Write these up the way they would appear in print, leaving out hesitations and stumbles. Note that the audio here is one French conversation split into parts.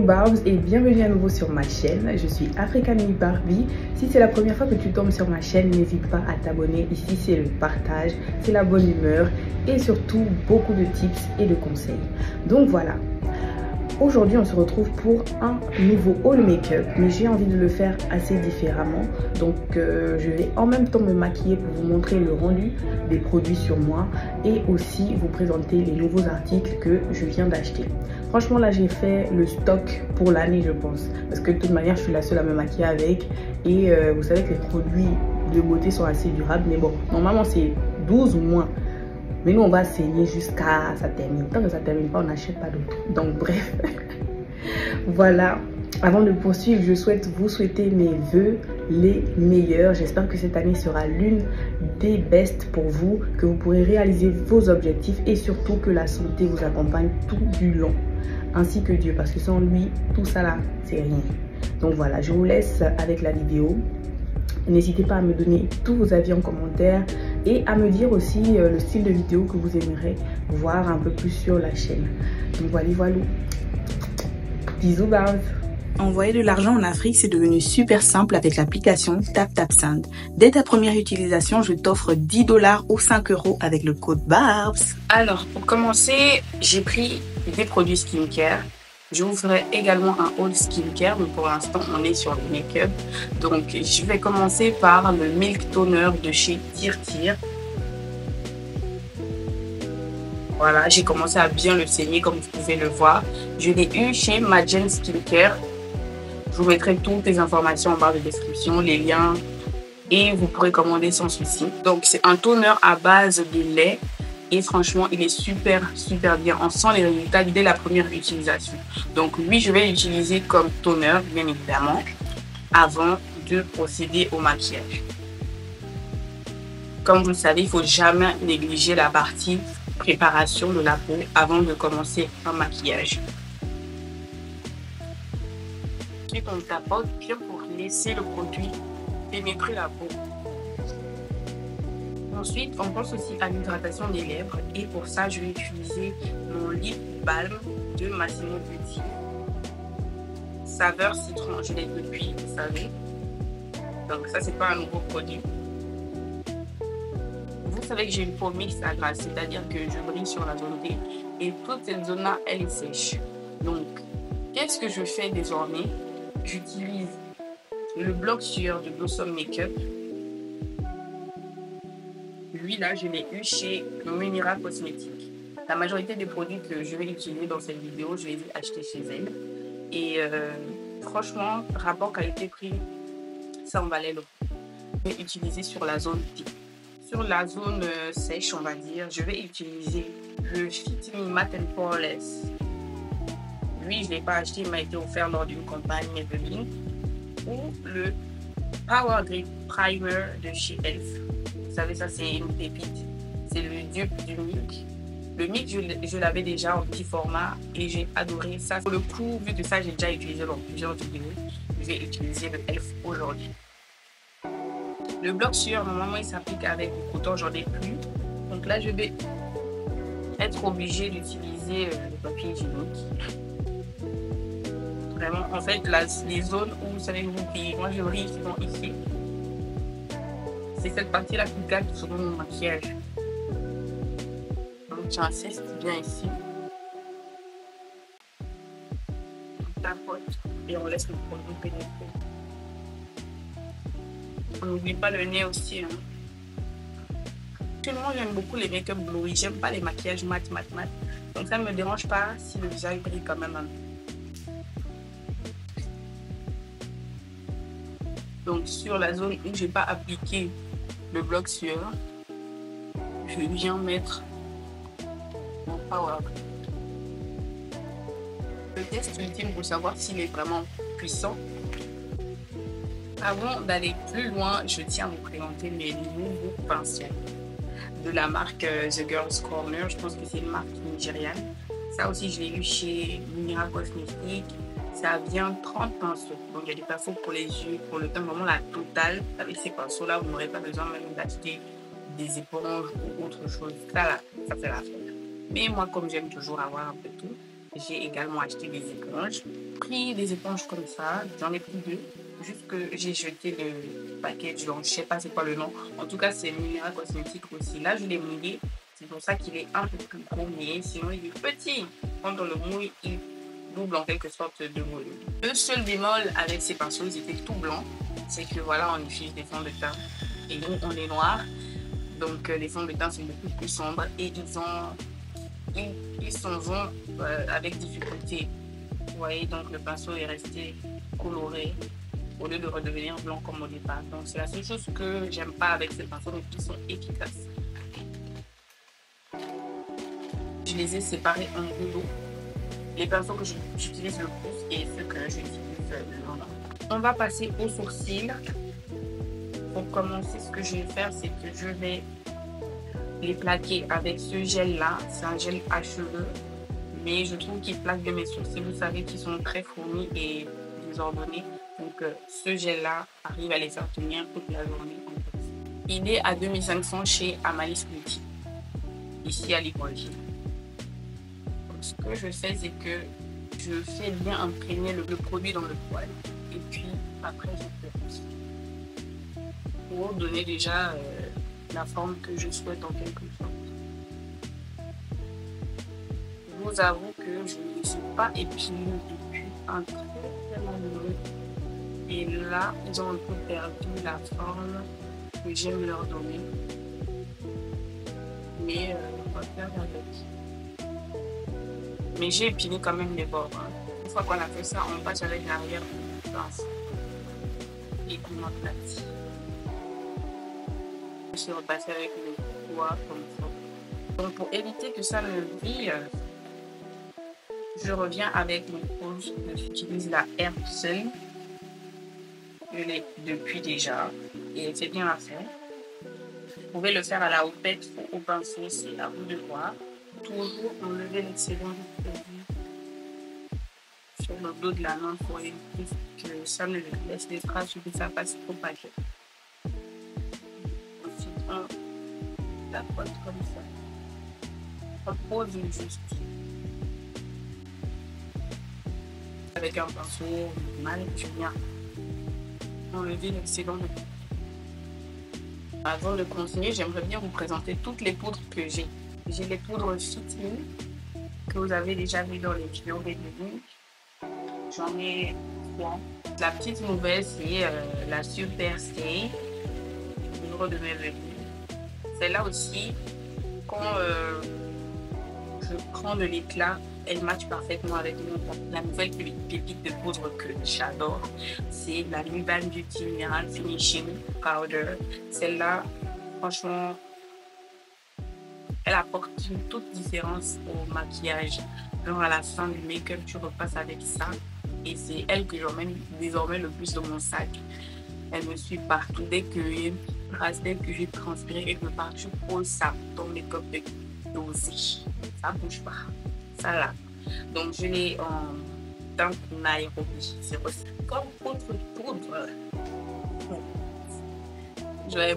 Barbs et bienvenue à nouveau sur ma chaîne. Je suis African Barbie. Si c'est la première fois que tu tombes sur ma chaîne, n'hésite pas à t'abonner. Ici c'est le partage, c'est la bonne humeur et surtout beaucoup de tips et de conseils. Donc voilà. Aujourd'hui, on se retrouve pour un nouveau haul make-up, mais j'ai envie de le faire assez différemment. Donc, je vais en même temps me maquiller pour vous montrer le rendu des produits sur moi et aussi vous présenter les nouveaux articles que je viens d'acheter. Franchement, là, j'ai fait le stock pour l'année, je pense. Parce que de toute manière, je suis la seule à me maquiller avec. Et vous savez que les produits de beauté sont assez durables. Mais bon, normalement, c'est 12 mois. Mais nous, on va saigner jusqu'à ça termine. Tant que ça termine pas, on n'achète pas d'autres. Donc, bref. Voilà. Avant de poursuivre, je souhaite vous souhaiter mes vœux les meilleurs. J'espère que cette année sera l'une des best pour vous, que vous pourrez réaliser vos objectifs et surtout que la santé vous accompagne tout du long. Ainsi que Dieu, parce que sans lui, tout ça là, c'est rien. Donc voilà, je vous laisse avec la vidéo. N'hésitez pas à me donner tous vos avis en commentaire et à me dire aussi le style de vidéo que vous aimeriez voir un peu plus sur la chaîne. Donc voilà. Bisous, Barbs. Envoyer de l'argent en Afrique, c'est devenu super simple avec l'application TapTapSend. Dès ta première utilisation, je t'offre 10 $ ou 5 € avec le code BARBS. Alors, pour commencer, j'ai pris des produits skincare. Je vous ferai également un haul skincare, mais pour l'instant, on est sur le make-up. Donc, je vais commencer par le Milk Toner de chez Tirtir. Voilà, j'ai commencé à bien le saigner, comme vous pouvez le voir. Je l'ai eu chez Magen Skincare. Je vous mettrai toutes les informations en barre de description, les liens, et vous pourrez commander sans souci. Donc, c'est un toner à base de lait. Et franchement, il est super bien. On sent les résultats dès la première utilisation. Donc lui, je vais l'utiliser comme toner, bien évidemment, avant de procéder au maquillage. Comme vous le savez, il ne faut jamais négliger la partie préparation de la peau avant de commencer un maquillage. Ensuite, on tapote bien pour laisser le produit pénétrer la peau. Ensuite, on pense aussi à l'hydratation des lèvres et pour ça, je vais utiliser mon lip balm de Massimo Dutti. Saveur citron, je l'ai depuis, vous savez. Donc ça, c'est pas un nouveau produit. Vous savez que j'ai une peau mixte à grasse, c'est-à-dire que je brille sur la zone D et toute cette zone-là, elle est sèche. Donc, qu'est-ce que je fais désormais? J'utilise le bloc sueur de Blossom Makeup. Lui là, je l'ai eu chez Munira Cosmétiques. La majorité des produits que je vais utiliser dans cette vidéo, je les ai achetés chez elle. Et franchement, rapport qualité-prix, ça en valait le coup. Je vais utiliser sur la zone D. Sur la zone sèche, on va dire, je vais utiliser le Fit Me Matte & Poreless. Lui, je ne l'ai pas acheté, il m'a été offert lors d'une campagne Maybelline. Ou le Power Grip Primer de chez Elf. Vous savez, ça c'est une pépite. C'est le dupe du Milk. Le Milk, je l'avais déjà en petit format et j'ai adoré ça. Pour le coup, vu que ça j'ai déjà utilisé dans plusieurs vidéos, je vais utiliser le Elf aujourd'hui. Le bloc sueur, normalement il s'applique avec du coton, j'en ai plus. Donc là, je vais être obligée d'utiliser le papier hygiénique. Vraiment, en fait, les zones où vous savez vous brillez, moi je brille souvent ici. C'est cette partie-là qui gagne selon mon maquillage. Donc j'insiste bien ici. On tapote et on laisse le produit pénétrer. On n'oublie pas le nez aussi. Actuellement, j'aime beaucoup les make-up glowy. J'aime pas les maquillages mat. Donc ça ne me dérange pas si le visage brille quand même un peu. Donc sur la zone où je n'ai pas appliqué le bloc sueur, je viens mettre mon power. Le test ultime pour savoir s'il est vraiment puissant. Avant d'aller plus loin, je tiens à vous présenter mes nouveaux pinceaux de la marque The Girls Corner. Je pense que c'est une marque nigériane. Ça aussi, je l'ai eu chez Munira Cosmétiques. Ça vient 30 pinceaux. Donc, il y a des pinceaux pour les yeux, pour le teint, vraiment la totale. Avec ces pinceaux-là, vous n'aurez pas besoin même d'acheter des éponges ou autre chose. Ça, là, ça fait l'affaire. Mais moi, comme j'aime toujours avoir un peu tout, j'ai également acheté des éponges. Pris des éponges comme ça, j'en ai pris 2. Juste que j'ai jeté le package, donc je sais pas c'est quoi le nom. En tout cas, c'est Munira Cosmétique aussi. Là, je l'ai mouillé. C'est pour ça qu'il est un peu plus gros, mais sinon il est petit. Quand on le mouille, il double en quelque sorte de volume. Le seul bémol avec ces pinceaux, ils étaient tout blancs. C'est que voilà, on utilise des fonds de teint. Et nous, on est noir. Donc les fonds de teint sont beaucoup plus sombres et ils s'en vont avec difficulté. Vous voyez, donc le pinceau est resté coloré au lieu de redevenir blanc comme au départ. Donc c'est la seule chose que j'aime pas avec ces pinceaux, mais qui sont efficaces. Je les ai séparés en 2 lots. Les pinceaux que j'utilise le plus et ceux que j'utilise le moins. On va passer aux sourcils. Pour commencer, ce que je vais faire, c'est que je vais les plaquer avec ce gel là. C'est un gel à cheveux, mais je trouve qu'il plaque bien mes sourcils. Vous savez qu'ils sont très fournis et désordonnés, donc ce gel là arrive à les faire tenir toute la journée. Il est à 2500 chez Amalis Beauty, ici à Libreville. Ce que je fais, c'est que je fais bien imprégner le produit dans le poil et puis après je pète pour donner déjà la forme que je souhaite en quelque sorte. Je vous avoue que je ne suis pas épilée depuis un très long moment. Et là, ils ont un peu perdu la forme que j'aime leur donner. Mais on va faire avec. Mais j'ai épilé quand même les bords. Hein. Une fois qu'on a fait ça, on passe avec l'arrière pince et on aplatit. Je vais repasser avec le doigt comme ça. Donc pour éviter que ça me brille, je reviens avec mon rouge. J'utilise la Herbsel. Je l'ai depuis déjà et c'est bien à faire. Vous pouvez le faire à la houppette ou au pinceau, c'est à vous de voir. Toujours enlever l'excédent du produit sur le dos de la main pour éviter que ça ne laisse des traces ou que ça passe trop paquet. Ensuite, on tapote comme ça. On pose juste. Avec un pinceau normal, je viens enlever l'excédent de produit. Avant de continuer, j'aimerais bien vous présenter toutes les poudres que j'ai. J'ai les poudres Fit Me que vous avez déjà vu dans les vidéos de début. J'en ai 3. La petite nouvelle, c'est la Super Stay, poudre de merveille. Celle-là aussi, quand je prends de l'éclat, elle match parfaitement avec mon teint. La nouvelle pépite de poudre que j'adore, c'est la Nuban Beauty Mineral Finishing Powder. Celle-là, franchement, elle apporte une toute différence au maquillage. Genre à la fin du make-up, tu repasses avec ça. Et c'est elle que j'emmène désormais le plus dans mon sac. Elle me suit partout. Dès qu'il y a une trace, dès que j'ai transpiré quelque part, je pose ça dans le make-up de dosé. Ça bouge pas. Ça là. Donc je l'ai en teinte Nairobi. C'est comme autre poudre.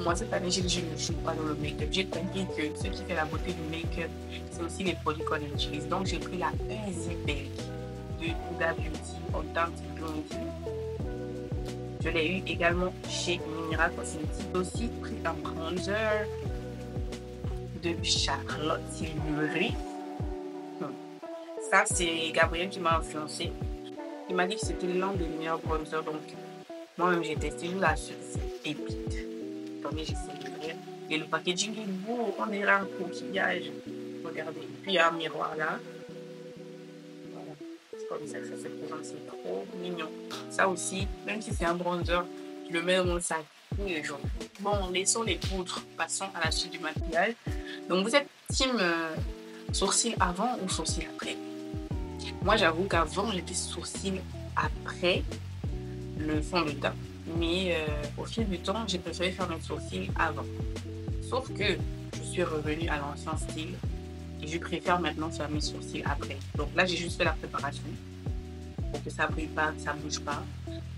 Moi cette année, je ne joue pas dans le make-up. J'ai compris que ce qui fait la beauté du make-up, c'est aussi les produits qu'on utilise. Donc j'ai pris la Easy Bake de Huda Beauty en teinte blondie. Je l'ai eu également chez Munira Cosmétique. J'ai aussi pris un bronzer de Charlotte Tilbury. Ça, c'est Gabriel qui m'a influencé. Il m'a dit que c'était l'un des meilleurs bronzers. Donc moi-même, j'ai testé la surface pépite. Attendez, j'essaie d'ouvrir. Et le packaging est beau. On dirait un coquillage. Regardez. Puis il y a un miroir là. Voilà. C'est comme ça que ça se présente. C'est trop mignon. Ça aussi, même si c'est un bronzer, je le mets dans mon sac tous les jours. Bon, laissons les poudres. Passons à la suite du maquillage. Donc vous êtes team sourcils avant ou sourcils après? Moi, j'avoue qu'avant, j'étais sourcils après le fond de teint. Mais au fil du temps, j'ai préféré faire mes sourcils avant. Sauf que je suis revenue à l'ancien style et je préfère maintenant faire mes sourcils après. Donc là, j'ai juste fait la préparation pour que ça ne brille pas, que ça ne bouge pas.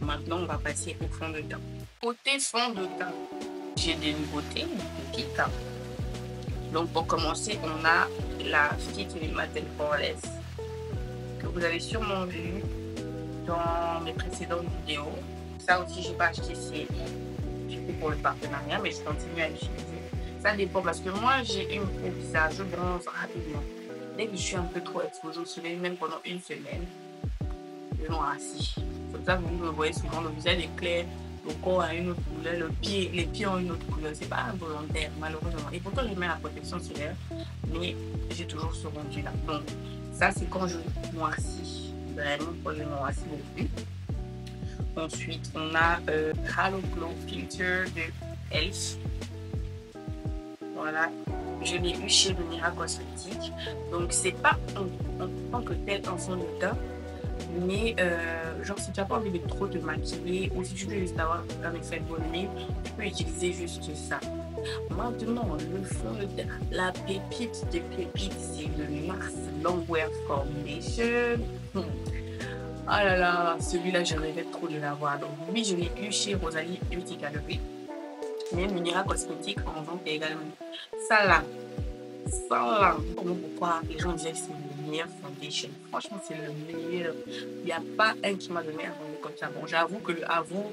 Maintenant, on va passer au fond de teint. Côté fond de teint, j'ai des nouveautés, des pépites. Donc pour commencer, on a la Fit Me Matte Poreless. vous avez sûrement vu dans mes précédentes vidéos. Ça aussi, je n'ai pas acheté, c'est pour le partenariat, mais je continue à l'utiliser. Ça dépend parce que moi, j'ai une peau bizarre, je bronze rapidement. Dès que je suis un peu trop exposée au soleil, même pendant une semaine, je noircis. C'est pour ça que vous me voyez souvent, le visage est clair, le corps a une autre couleur, les pieds ont une autre couleur. C'est pas involontaire, malheureusement. Et pourtant, je mets la protection solaire, mais j'ai toujours ce rendu là. Donc, ça, c'est quand je noircis. Vraiment, quand je noircis beaucoup. Ensuite, on a Halo Glow Filter de Elf. Voilà, je l'ai eu chez Lumira Cosmétiques. Donc, c'est pas en tant que tel un fond de teint, mais genre, si tu n'as pas envie de trop te maquiller ou si tu veux juste avoir un effet de bonne mine, tu peux utiliser juste ça. Maintenant, le fond de teint, la pépite de pépite, c'est le Mars Longwear Foundation. Oh là là, celui-là, je rêvais trop de l'avoir. Donc, oui, je l'ai eu chez Rosalie Beauty Gallery. Mais Lumira Cosmétiques en vente également. Ça là, pourquoi les gens disaient que c'est le meilleur foundation. Franchement, c'est le meilleur. Il n'y a pas un qui m'a donné un rendu comme ça. Bon, j'avoue que le Avo,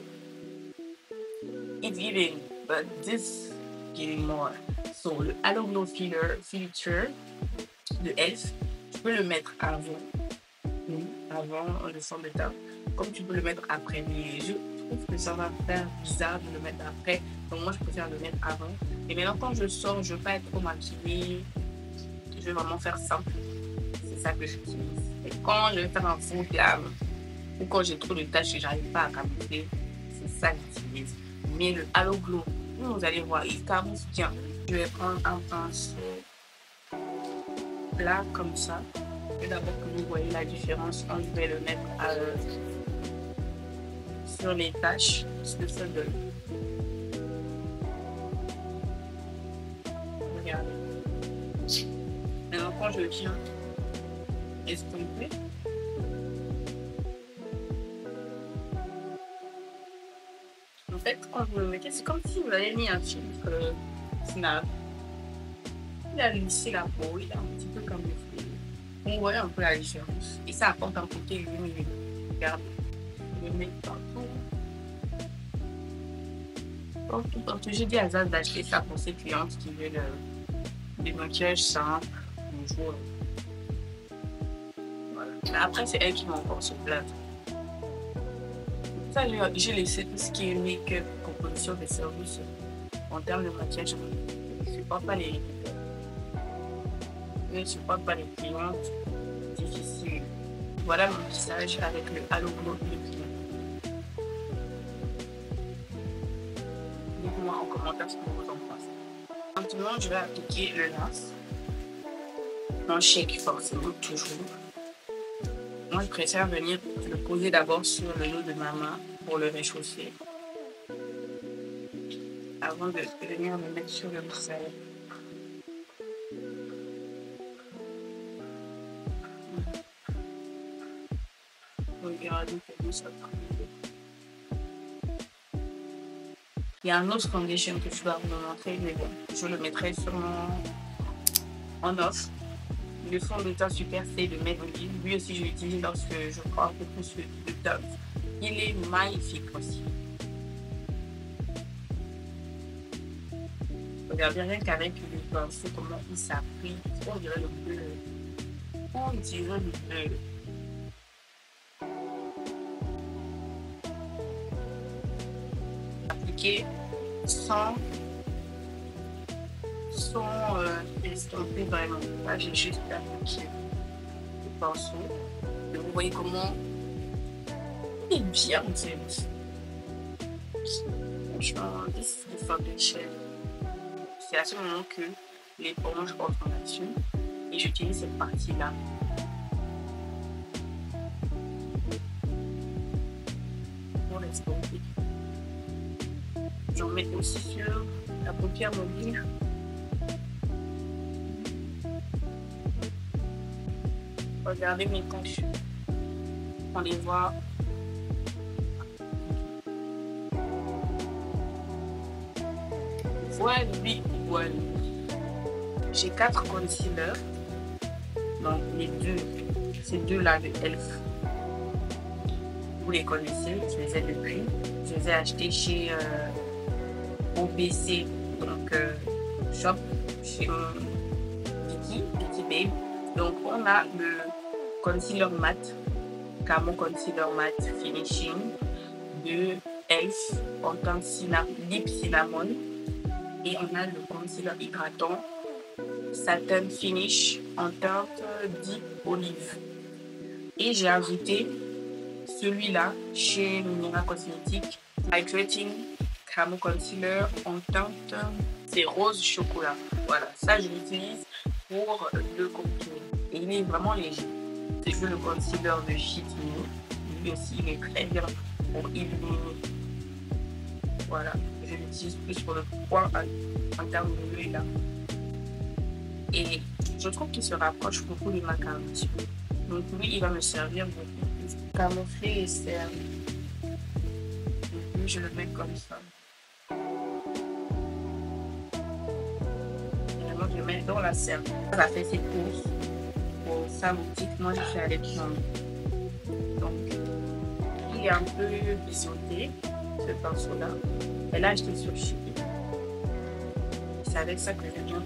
it's giving, but this giving more. So, le Halo Glow Filter de Elf, tu peux le mettre avant le fond de teint, comme tu peux le mettre après. Mais je trouve que ça va faire bizarre de le mettre après, donc moi je préfère le mettre avant. Et maintenant quand je sors, je ne veux pas être trop maquillée, je vais vraiment faire simple. C'est ça que j'utilise. Et quand je vais faire un faux glam ou quand j'ai trop de tâches et j'arrive pas à camoufler, c'est ça que j'utilise. Mais le Halo Glow, vous allez voir, il camoufle bien. Je vais prendre un pinceau là comme ça. Et d'abord que vous voyez la différence, je vais le mettre sur les taches de ce de. Regardez. Maintenant quand je viens estomper, en fait quand vous le mettez, c'est comme si vous avez mis un filtre Snap. Il a lissé la peau, il a un petit peu comme le fruit. On voit un peu la différence. Et ça apporte un côté lumineux. Regarde. Je le mets partout. Donc, j'ai dit à Zaz d'acheter ça pour ses clientes qui veulent des maquillages simples. Bonjour. Voilà. Mais après, c'est elle qui m'a encore se plaindre. Ça, j'ai laissé tout ce qui est make-up, composition des services en termes de maquillage. Je ne supporte pas les je ne supporte pas les clientes difficiles. Voilà mon visage avec le Halo Glow de client. Dites-moi en commentaire ce que vous en pensez. Maintenant, je vais appliquer le lance. Non, shake forcément, toujours. Moi, je préfère venir le poser d'abord sur le dos de ma main pour le réchauffer. Avant de venir le mettre sur le visage. Regardez comment ça va. Il y a un autre foundation que je dois vous montrer, mais bon, je le mettrai sûrement en off. Le fond de teint super, c'est de Maybelline. Lui aussi, je l'utilise lorsque je prends un peu plus de teint. Il est magnifique aussi. Regardez rien qu'avec le pinceau, comment il s'applique. On dirait le bleu. On dirait le bleu. Sans estomper vraiment. Là, j'ai juste appliqué le pinceau. Et vous voyez comment il est bien fait. Franchement, this is the foundation. C'est à ce moment que l'éponge entre là-dessus et j'utilise cette partie-là. Pour estomper. J'en mets aussi sur la paupière mobile. Regardez mes taches. On les voit. Voilà. J'ai 4 concealers. Donc les deux ces deux-là de Elf. Vous les connaissez, je les ai depuis. Je les ai achetés chez OBC, donc shop, chez Vicky Babe. Donc on a le concealer mat, Camo Concealer Matte Finishing de Elf en teinte Lip Cinnamon. Et on a le concealer hydratant Satin Finish en teinte Deep Olive. Et j'ai ajouté celui-là chez Lumira Cosmétiques, Hydrating Camo Concealer en teinte, c'est rose chocolat. Voilà, ça je l'utilise pour le contour. Et il est vraiment léger. C'est le concealer de Fit Me. Lui aussi, il est très bien pour illuminer. Voilà, je l'utilise plus pour le point en termes de l'huile là. Et je trouve qu'il se rapproche beaucoup de ma carte. Donc lui, il va me servir beaucoup plus camoufler et servi. Donc lui, je le mets comme ça. Vraiment, je le mets dans la serre. Ça fait ses courses pour sa boutique. Moi, je suis allée prendre. Donc, il est un peu biseauté, ce pinceau-là. Elle a acheté sur Chili. C'est avec ça que je viens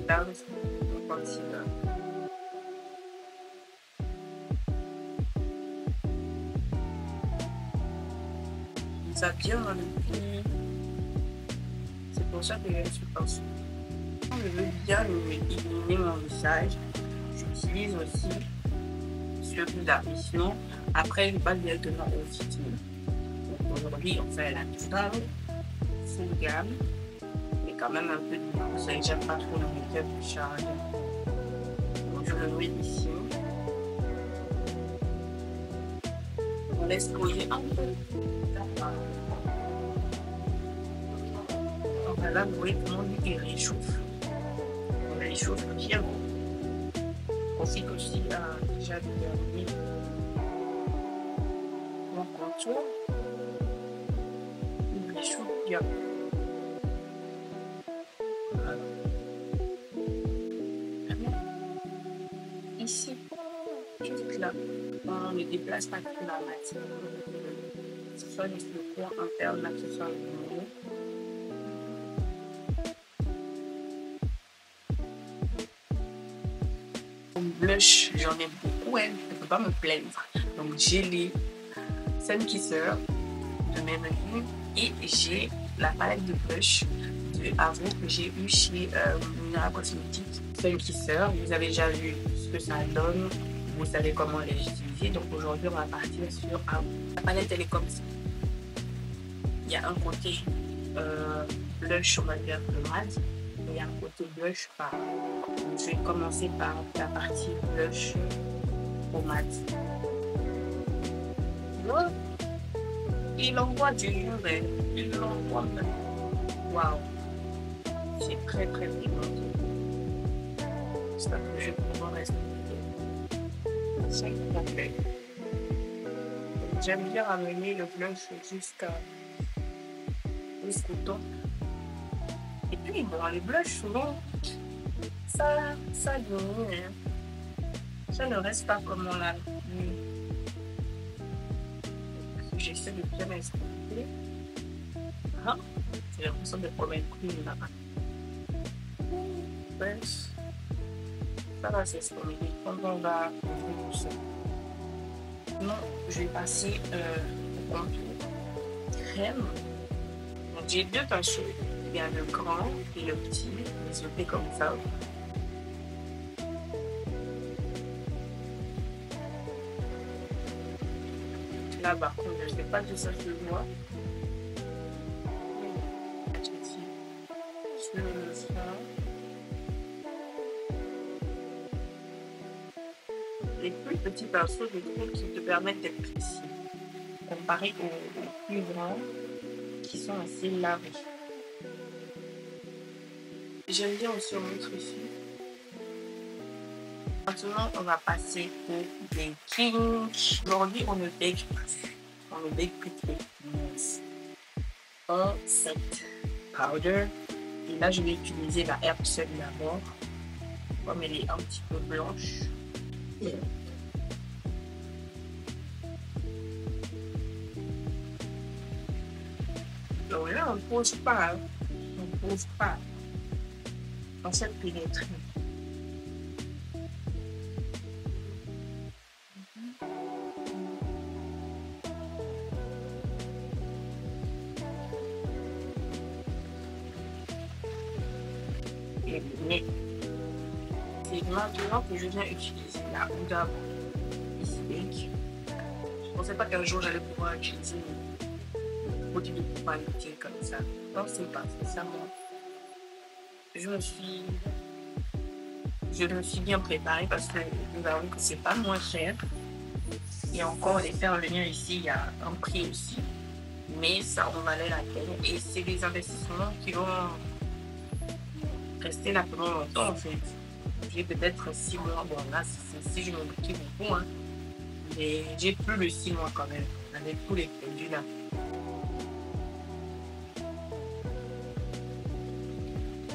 dans le concealer. Ça vient dans le pied. C'est pour ça que je suis pinceau. Quand je veux bien illuminer mon visage, j'utilise aussi celui-là. Mais sinon, après, je passe directement au fitting. Aujourd'hui, on fait la totale, full gamme, mais quand même un peu de conseil. J'aime pas trop le make-up chargé. Donc, je le mets ici. On laisse poser un peu. Donc là, vous voyez comment il réchauffe. On réchauffe bien. On profite aussi à déjà terminer mon contour. Il réchauffe bien. Voilà. Ici, juste là, on ne déplace pas toute la matière. Que ce soit juste le coin interne, là, que ce soit le milieu. Blush, j'en ai beaucoup, elle ne peut pas me plaindre. Donc j'ai les Sun Kisser de Maybelline et j'ai la palette de blush de Avon que j'ai eu chez Lumira Cosmétiques. Sun Kisser, vous avez déjà vu ce que ça donne, vous savez comment les utiliser. Donc aujourd'hui on va partir sur Avon. La palette elle est comme ça. Il y a un côté blush, on va dire le mat. Il y a un côté blush par. Je vais commencer par la partie blush au mat. Là, il envoie du luret. Il envoie même. Waouh! C'est très très pigmenté. J'espère que je vais pouvoir rester. C'est complet. J'aime bien ramener le blush jusqu'au temps. Et puis, bon, les blushs, souvent, ça diminue. Ça ne reste pas comme on l'a vu. J'essaie de bien expliquer. Ah, j'ai l'impression de prendre une cream là-bas. Ça va s'estomper. Quand on va ouvrir tout ça. Non, je vais passer au contour crème. Donc, j'ai deux pinceaux. Il y a le grand et le petit. Je le fais comme ça. Là, par contre, je ne sais pas si ça se voit. Les plus petits pinceaux, je trouve, qui te permettent d'être précis, comparé aux plus grands, qui sont assez larges. J'aime bien aussi montrer ici. Maintenant, on va passer au baking. Aujourd'hui, on ne bake plus. On ne bake plus les mousse. On set powder. Et là, je vais utiliser la Herb Sun d'abord. Comme elle est un petit peu blanche. Donc là, on ne pose pas. Hein. On ne pose pas. On s'est pénétré. Mais c'est maintenant que je viens utiliser la Huda Ici. Je ne pensais pas qu'un jour j'allais pouvoir utiliser une produit de qualité comme ça. Non, c'est pas ça. Je me suis bien préparée parce que nous avons que c'est pas moins cher. Et encore, les faire venir ici, il y a un prix aussi. Mais ça en valait la peine. Et c'est des investissements qui vont rester là pendant longtemps en fait. J'ai peut-être 6 mois. Bon là, si je me bloquais beaucoup, hein. Mais j'ai plus de 6 mois quand même. Avec tous les produits là.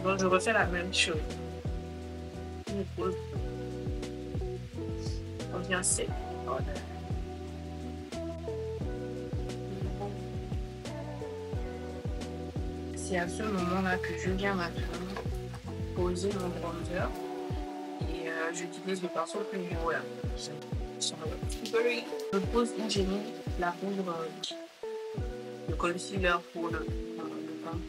Donc je refais la même chose. On vient sec. C'est à ce moment-là que je viens maintenant poser mon bronzer et j'utilise le pinceau plus gros là. Je pose une génie, la poudre, le concealer pour le pinceau.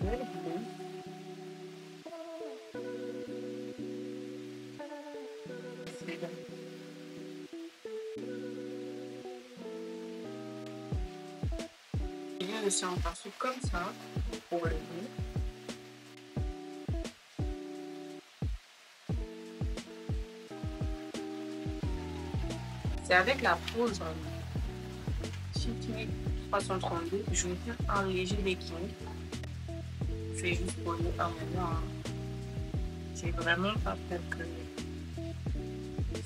Je viens laisser un pinceau comme ça pour le bout. C'est avec la poudre City 332 je vais faire un léger making. Je vais juste poser un moment. J'ai vraiment pas peur que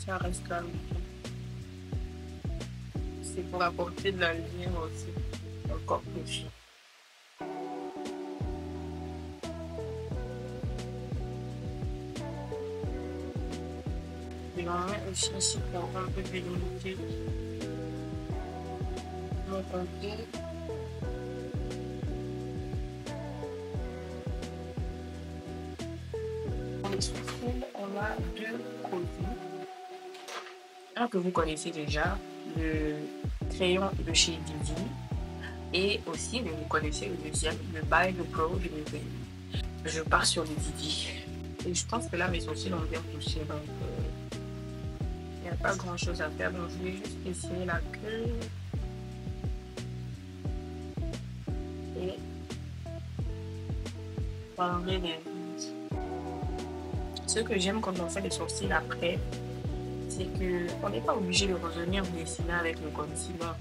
ça reste là. C'est pour apporter de la lumière aussi, encore plus. Je vais en mettre aussi ici pour un peu délimiter mon contour. Pour les sourcils, on a deux produits. Un que vous connaissez déjà, le crayon de chez Didi. Et aussi, vous connaissez le deuxième, le By The Pro de Maybelline. Je pars sur le Didi. Et je pense que là, mes sourcils ont bien touché. Donc, il n'y a pas grand chose à faire. Donc, je vais juste essayer la queue. Et enlever les rides. Ce que j'aime quand on fait les sourcils après, c'est qu'on n'est pas obligé de revenir dessiner avec le concealer.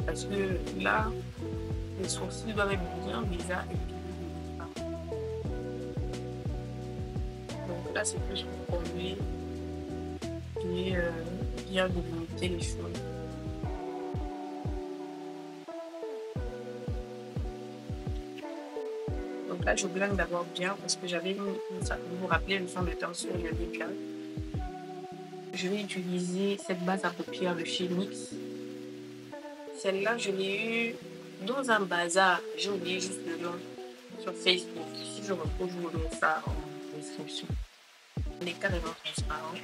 Parce que là, les sourcils doivent être bien déjà épilés. Donc là, c'est plus pour conduire et bien délimiter les choses. Donc là, je blende d'abord bien parce que j'avais mis, vous vous rappelez, le fond de teint sur le déclin. Je vais utiliser cette base à paupières de chez NYX. Celle-là, je l'ai eue dans un bazar. J'ai oublié juste le nom sur Facebook. Si je retrouve, je vous mets ça en description. Elle est carrément transparente.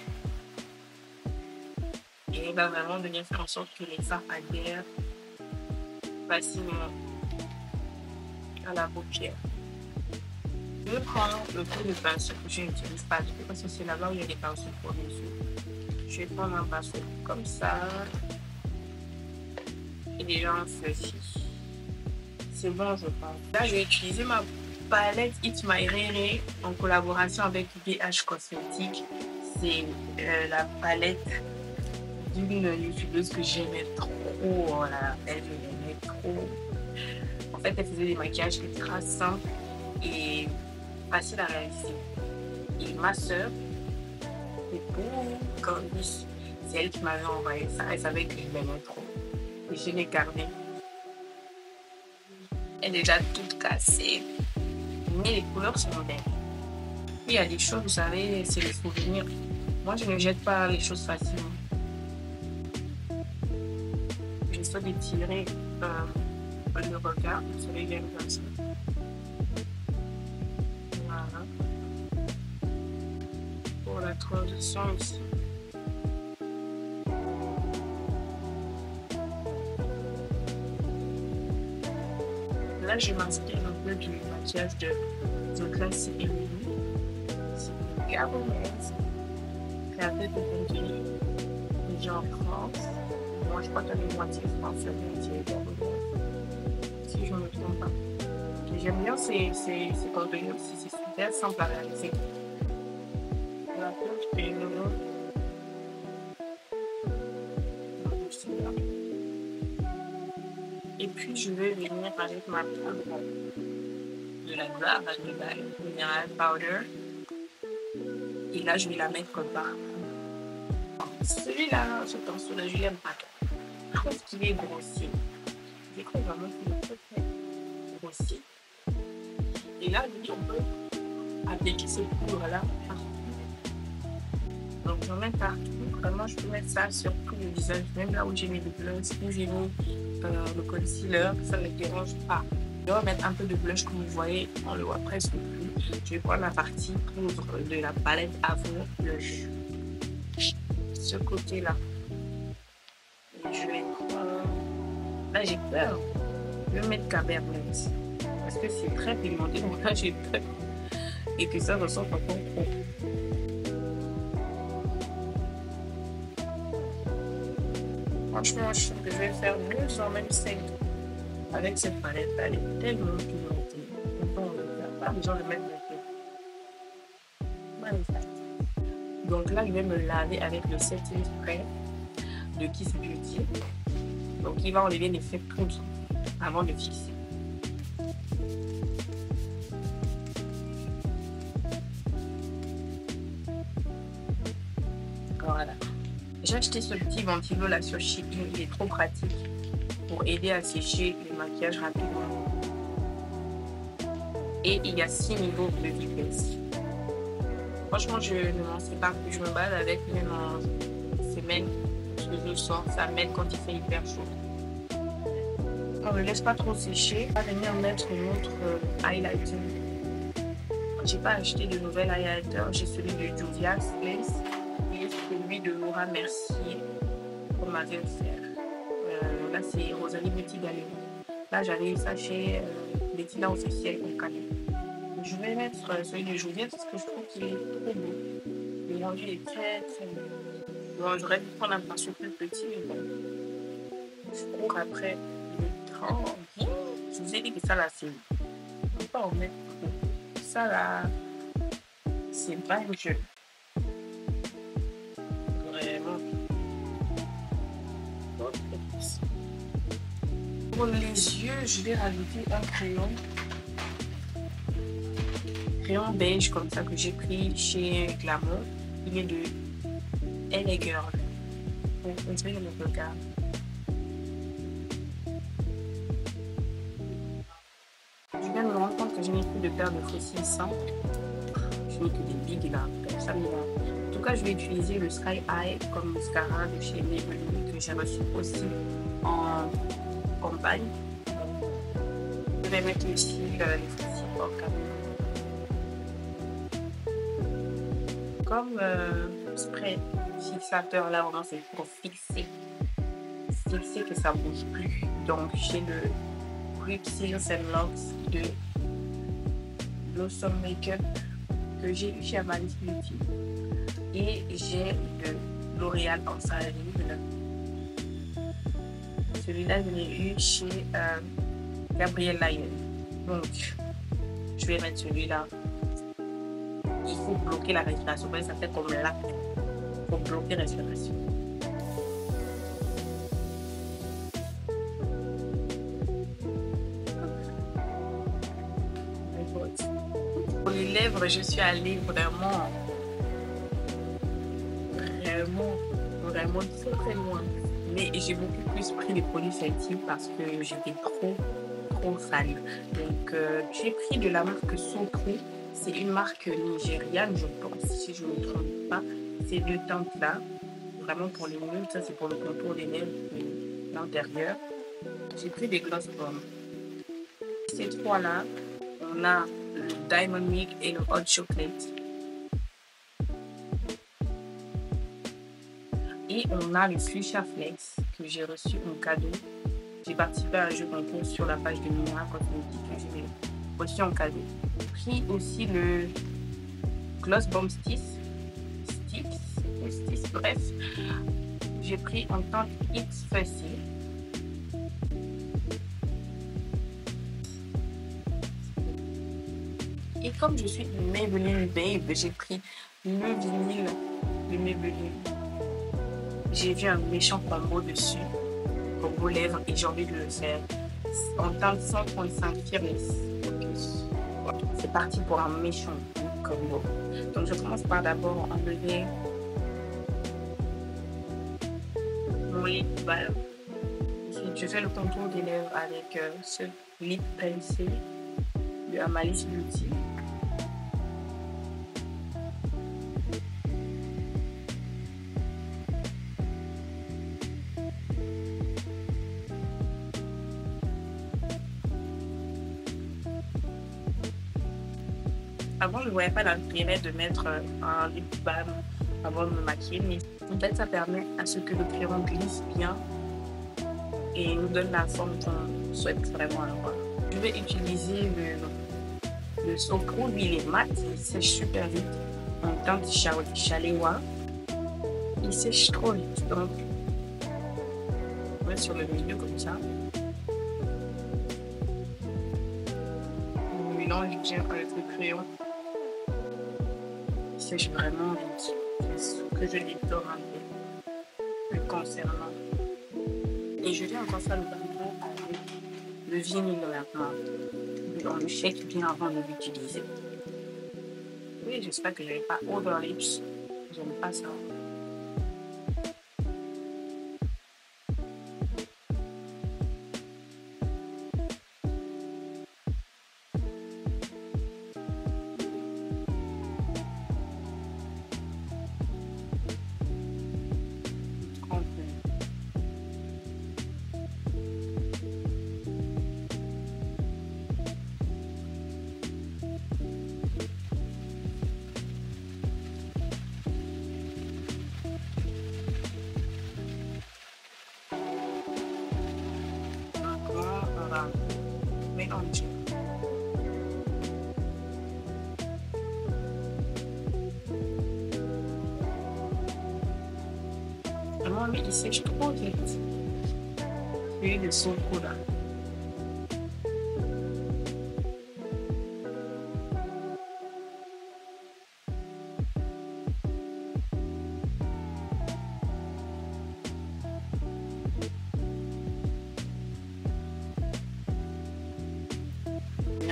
Et elle va vraiment venir faire en sorte que les fards adhèrent facilement à la paupière. Je vais prendre le coup de pinceau que je n'utilise pas du tout parce que c'est là-bas où il y a des pinceaux pour les yeux. Je vais prendre un pinceau comme ça. Et déjà un fluffy. C'est bon, je pense. Là, je vais utiliser ma palette It's My Rere en collaboration avec BH Cosmetics. C'est la palette d'une youtubeuse que j'aimais trop. Voilà, elle, je l'aimais trop. En fait, elle faisait des maquillages ultra simples et faciles à réaliser. Et ma soeur, c'est elle qui m'avait envoyé ça. Elle savait que je l'aimais trop. Et je l'ai gardée. Elle est déjà toute cassée. Mais les couleurs sont belles. Il y a des choses, vous savez, c'est les souvenirs. Moi, je ne jette pas les choses facilement. histoire d'étirer le regard. Vous savez, j'aime comme ça. Voilà. Pour la transition ici. Là, je m'inspire un peu du maquillage de The Classy Emily. C'est une gabonaise. Créatrice de contenu déjà en France. Moi, je crois qu'elle est moitié française, moitié gabonaise. Si je ne me trompe pas. J'aime bien ces contenus aussi. C'est super simple à réaliser. La poche et le nom. Et puis, je vais venir avec ma poudre de la Gloire Mineral Powder. Et là, je vais la mettre partout. Celui-là, ce pinceau-là, je l'aime pas trop. Je trouve qu'il est grossier. Je trouve vraiment qu'il est très grossier. Et là, on peut appliquer ce poudre-là partout. Donc, j'en mets partout. Vraiment, je peux mettre ça sur tout le visage. Même là où j'ai mis le blush, où j'ai mis le concealer, ça ne me dérange pas. Je vais mettre un peu de blush comme vous voyez, on le voit presque plus. Je vais prendre la partie poudre de la palette Avon Blush. Ce côté-là. Et je vais prendre... Là, j'ai peur. Je vais mettre Cabernet. Parce que c'est très pigmenté, donc là, j'ai peur. Et que ça ressorte encore trop. Franchement, je trouve que je vais faire mieux sans même 5 avec cette palette. Elle est tellement pigmentée. On n'a pas besoin de mettre le magnifique. Donc là, je vais me laver avec le setting spray de Kiss Beauty. Donc il va enlever l'effet poudre avant de fixer. Voilà. J'ai acheté ce petit ventilo là sur Shein, il est trop pratique pour aider à sécher le maquillage rapidement. Et il y a 6 niveaux de vitesse. Franchement, je ne m'en sais pas plus, je me balade avec même en semaine, parce que je sors, ça m'aide quand il fait hyper chaud. On ne laisse pas trop sécher. On va venir mettre notre highlighter. J'ai pas acheté de nouvel highlighter, j'ai celui de Juvia's Place. Celui de Laura Mercier qu'on m'avait offert. Là, c'est Rosalie Beauty Gallery. Là, j'avais eu ça chez Bettina Officiel au Calais. Je vais mettre celui de Julia parce que je trouve qu'il est trop beau. Le rendu est très très beau. Bon, j'aurais pu prendre un pinceau plus petit, mais bon. Je cours après le temps. Je vous ai dit que ça là, c'est. On ne peut pas en mettre trop. Ça là, c'est pas un jeu. Pour les yeux, je vais rajouter un crayon beige comme ça que j'ai pris chez Glamour. Il est de LA Girl pour construire le regard. Je viens de me rendre compte que je n'ai plus de paire de fossiles simples. Je n'ai que des bigs là, comme ça. En tout cas, je vais utiliser le Sky Eye comme mascara de chez Maybelline que j'ai reçu aussi en campagne. Je vais mettre aussi les fossiles en caméra. Comme spray fixateur là, vraiment c'est pour fixer que ça bouge plus. Donc j'ai le Grip Seals and Locks de Blossom Makeup que j'ai eu chez Amalis Beauty. Et j'ai le L'Oréal en salive. Celui-là, je l'ai eu chez Gabrielle Lyon. Donc, je vais mettre celui-là. Il faut bloquer la respiration. Ça fait comme là. Il faut bloquer la respiration. Pour les lèvres, je suis allée vraiment très très loin. Mais j'ai beaucoup plus pris les produits sensibles parce que j'étais trop fan. Donc j'ai pris de la marque Sopro. C'est une marque nigériane, je pense, si je ne me trompe pas. Ces deux teintes là, vraiment pour les nudes, ça c'est pour le contour des lèvres. l'intérieur, j'ai pris des Gloss Bomb. Ces trois-là, on a le Diamond Milk et le Hot Chocolate. Et on a le Fuchsia Flex que j'ai reçu en cadeau. J'ai participé à un jeu concours sur la page de Minera Cosmétique que j'ai reçu en cadeau. J'ai pris aussi le Gloss Bomb Sticks, bref. J'ai pris en teinte It's Fussy. Et comme je suis une Maybelline Babe, j'ai pris le vinyle de Maybelline. J'ai vu un méchant combo dessus pour vos lèvres et j'ai envie de le faire en teinte 135 Fearless. C'est parti pour un méchant combo. Donc je commence par d'abord enlever mon lip balm. Ensuite je fais le contour des lèvres avec ce lip pencil de Amalis Beauty. Avant, je ne voyais pas l'intérêt de mettre un lip balm avant de me maquiller, mais en fait, ça permet à ce que le crayon glisse bien et nous donne la forme qu'on souhaite vraiment avoir. Je vais utiliser le Socro, lui il est mat, il sèche super vite en teinte Chalewa. Il sèche trop vite, donc on met sur le milieu comme ça. On mélange bien avec le crayon. Il sèche vraiment vite. C'est ce que je déplore un peu le concernant. Et je vais encore faire le bambou avec le vinyle maintenant. On le shake bien avant de l'utiliser. Oui, j'espère que je n'ai pas over lips. J'aime pas ça. Mélanger. Vraiment, mais il sèche trop vite. Celui de Socro là.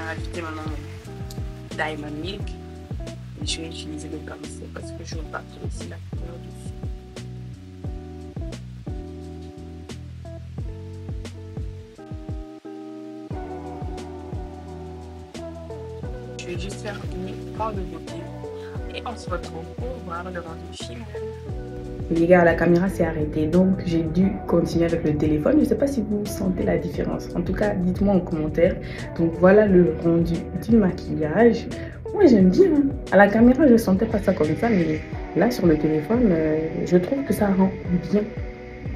Rajouter maintenant mon Diamond Milk et je vais utiliser le pinceau parce que je veux pas trop aussi la couleur dessus. Je vais juste faire une point de beauté et on se retrouve pour voir le rendu final. Les gars, la caméra s'est arrêtée, donc j'ai dû continuer avec le téléphone. Je ne sais pas si vous sentez la différence. En tout cas, dites-moi en commentaire. Donc voilà le rendu du maquillage. Moi, j'aime bien. À la caméra, je ne sentais pas ça comme ça, mais là, sur le téléphone, je trouve que ça rend bien.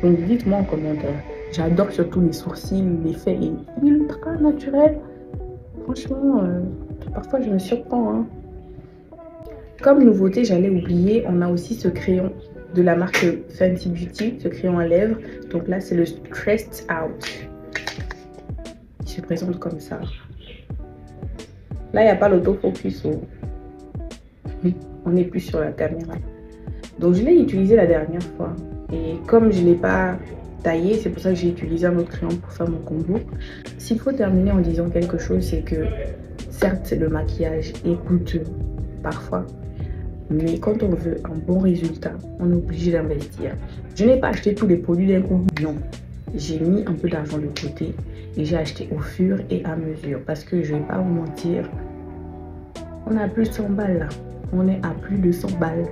Donc dites-moi en commentaire. J'adore surtout les sourcils. L'effet est ultra naturel. Franchement, parfois, je me surprends. Hein. Comme nouveauté, j'allais oublier, on a aussi ce crayon de la marque Fenty Beauty, ce crayon à lèvres. Donc là, c'est le Stressed Out. Il se présente comme ça. Là, il n'y a pas l'autofocus. On n'est plus sur la caméra. Donc, je l'ai utilisé la dernière fois. Et comme je ne l'ai pas taillé, c'est pour ça que j'ai utilisé un autre crayon pour faire mon combo. S'il faut terminer en disant quelque chose, c'est que certes, le maquillage est coûteux parfois. Mais quand on veut un bon résultat, on est obligé d'investir. Je n'ai pas acheté tous les produits d'un coup. Non. J'ai mis un peu d'argent de côté et j'ai acheté au fur et à mesure. Parce que je ne vais pas vous mentir, on a plus de 100 balles là. On est à plus de 100 balles.